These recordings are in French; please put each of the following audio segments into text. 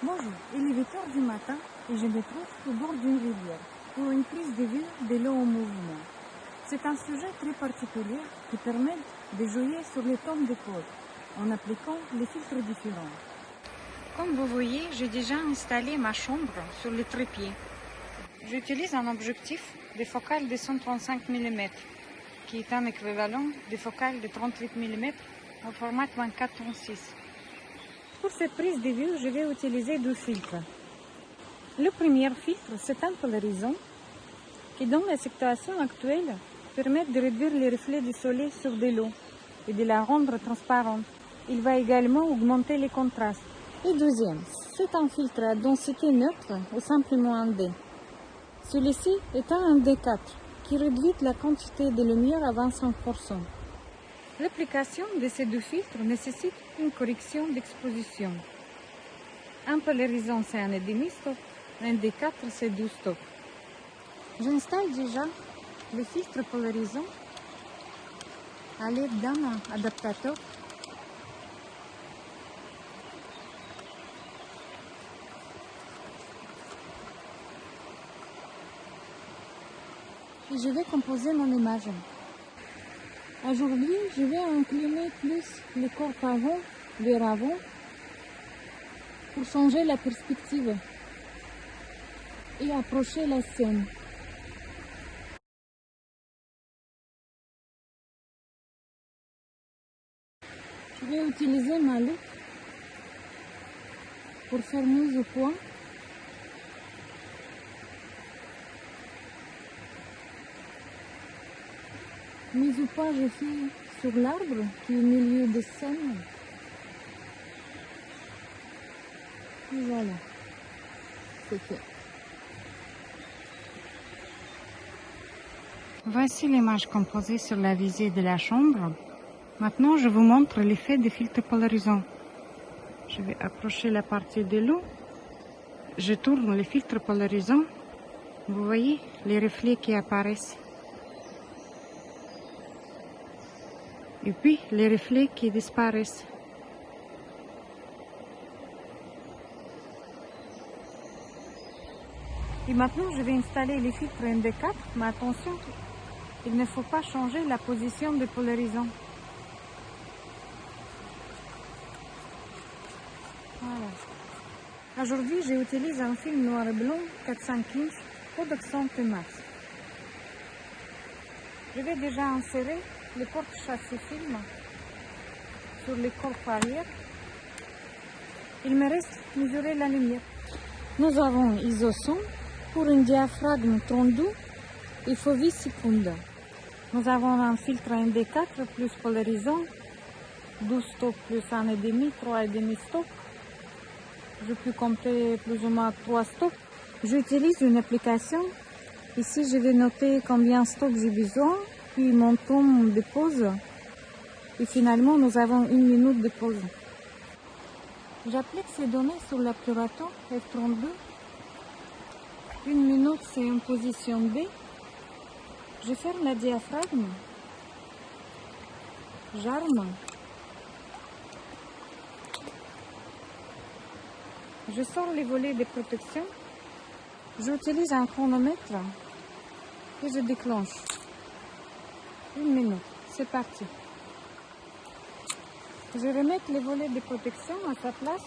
Bonjour, il est 8 heures du matin et je me trouve au bord d'une rivière pour une prise de vue de l'eau en mouvement. C'est un sujet très particulier qui permet de jouer sur les tons de code en appliquant les filtres différents. Comme vous voyez, j'ai déjà installé ma chambre sur le trépied. J'utilise un objectif de focale de 135 mm qui est un équivalent de focale de 38 mm au format 24-36. Pour cette prise de vue, je vais utiliser deux filtres. Le premier filtre, c'est un polarisant qui, dans la situation actuelle, permet de réduire les reflets du soleil sur de l'eau et de la rendre transparente. Il va également augmenter les contrastes. Le deuxième, c'est un filtre à densité neutre ou simplement un D. Celui-ci est un D4 qui réduit la quantité de lumière à 25%. L'application de ces deux filtres nécessite une correction d'exposition. Un polarisant, c'est 1,5 stop, un D4, c'est 12 stops. J'installe déjà le filtre polarisant à l'aide d'un adaptateur. Et je vais composer mon image. Aujourd'hui, je vais incliner plus le corps avant vers avant pour changer la perspective et approcher la scène. Je vais utiliser ma loupe pour faire mise au point. Mise au point, je fais sur l'arbre qui est au milieu de scène. Et voilà, c'est fait. Voici l'image composée sur la visée de la chambre. Maintenant, je vous montre l'effet des filtres polarisants. Je vais approcher la partie de l'eau. Je tourne les filtres polarisants. Vous voyez les reflets qui apparaissent. Et puis les reflets qui disparaissent. Et maintenant, je vais installer les filtres ND4, mais attention, il ne faut pas changer la position des polarisants. Voilà. Aujourd'hui, j'utilise un film noir et blanc 4-5 inches Kodak T-Max. Je vais déjà insérer le porte-châssis film sur le corps arrière. Il me reste mesurer la lumière. Nous avons ISO 100 pour un diaphragme 32, il faut 8 secondes. Nous avons un filtre ND4 plus polarisant, 12 stops plus 1,5, 3,5 stops. Je peux compter plus ou moins 3 stops. J'utilise une application. Ici, je vais noter combien de stops j'ai besoin, puis mon temps de pause. Et finalement, nous avons 1 minute de pause. J'applique ces données sur l'obturateur F32. 1 minute, c'est en position B. Je ferme le diaphragme. J'arme. Je sors les volets de protection. J'utilise un chronomètre et je déclenche. 1 minute, c'est parti. Je remets les volets de protection à sa place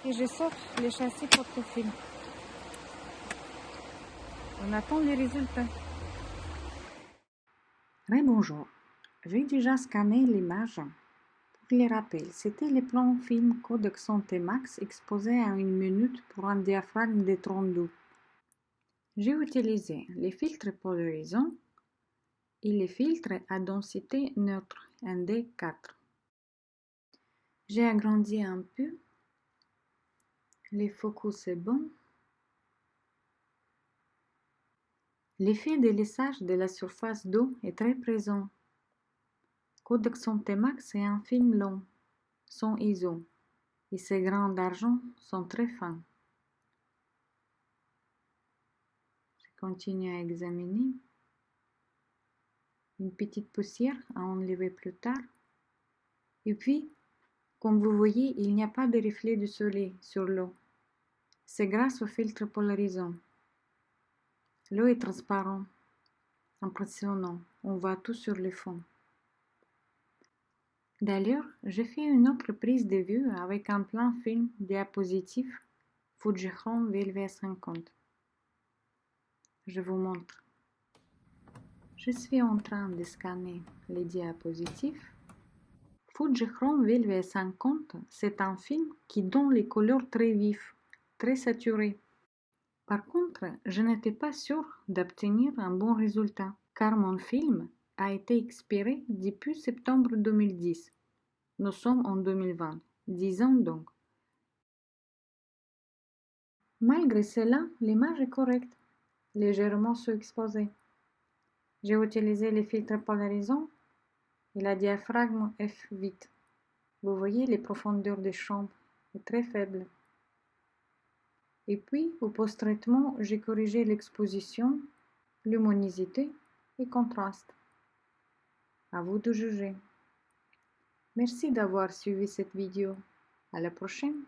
et je sors les châssis porte-fil. On attend les résultats. Bonjour, j'ai déjà scanné l'image. Pour les rappels, c'était le plan film Kodak T-Max exposé à 1 minute pour un diaphragme de 32. J'ai utilisé les filtres polarisants et les filtres à densité neutre, ND4. J'ai agrandi un peu. Les focus est bon. L'effet de lissage de la surface d'eau est très présent. Kodak T-Max est un film long, sans ISO, et ses grains d'argent sont très fins. Je continue à examiner. Une petite poussière à enlever plus tard. Et puis, Comme vous voyez, il n'y a pas de reflet du soleil sur l'eau. C'est grâce au filtre polarisant. L'eau est transparente, impressionnant, on voit tout sur le fond. D'ailleurs, j'ai fait une autre prise de vue avec un plan film diapositive Fujifilm VLV50. Je vous montre. Je suis en train de scanner les diapositives. Fujifilm VLV50, c'est un film qui donne les couleurs très vives, très saturées. Par contre, je n'étais pas sûre d'obtenir un bon résultat, car mon film a été expiré depuis septembre 2010. Nous sommes en 2020, 10 ans donc. Malgré cela, l'image est correcte, légèrement sous-exposée. J'ai utilisé les filtres polarisants et la diaphragme f8. Vous voyez, les profondeurs des chambres sont très faibles. Et puis, au post-traitement, j'ai corrigé l'exposition, luminosité et contraste. À vous de juger. Merci d'avoir suivi cette vidéo. À la prochaine.